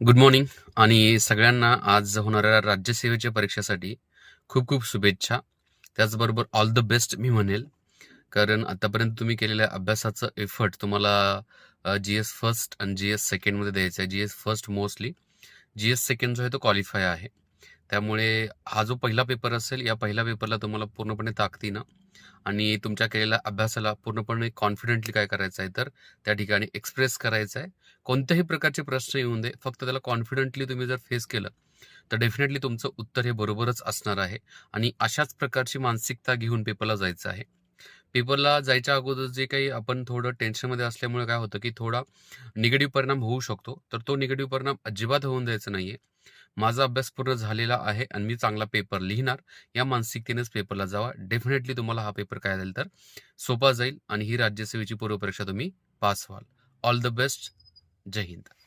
Good morning आणि सगळ्यांना आज होणाऱ्या राज्यसेवेच्या परीक्षेसाठी खूप खूप शुभेच्छा. त्याचबरोबर ऑल द बेस्ट मी म्हणेल. कारण आतापर्यंत तुम्ही केलेल्या अभ्यासाचं एफर्ट तुम्हाला जी-एस फर्स्ट आणि जी-एस सेकंडमध्ये द्यायचा आहे. जी-एस फर्स्ट मोस्टली, जी-एस सेकंड जो आहे तो क्वालिफाय आहे. त्यामुळे हा जो पहिला पेपर असेल, या पहिल्या पेपरला तुम्हाला पूर्णपणे ताकदीनं आणि तुमच्या केलेल्या अभ्यासाला पूर्णपणे कॉन्फिडेंटली काय करायचं आहे, तर त्या ठिकाणी एक्सप्रेस करायचं आहे. कोणत्याही प्रकारचे प्रश्न येऊन दे, फक्त त्याला कॉन्फिडेंटली तुम्ही जर फेस केलं, तर डेफिनेटली तुमचं उत्तर हे बरोबरच असणार आहे. आणि अशाच प्रकारची मानसिकता घेऊन पेपरला जायचं आहे. पेपरला जायच्या अगोदर जे काही आपण थोडं टेन्शनमध्ये असल्यामुळे काय होतं, की थोडा निगेटिव्ह परिणाम होऊ शकतो. तर तो निगेटिव्ह परिणाम अजिबात होऊन द्यायचा नाहीये. माझा अभ्यास पूर्ण झालेला आहे आणि मी चांगला पेपर लिहिणार, या मानसिकतेनेच पेपरला जावा. डेफिनेटली तुम्हाला हा पेपर काय जाईल तर सोपा जाईल आणि ही राज्यसेवेची पूर्वपरीक्षा तुम्ही पास व्हाल. All the best. जय हिंद.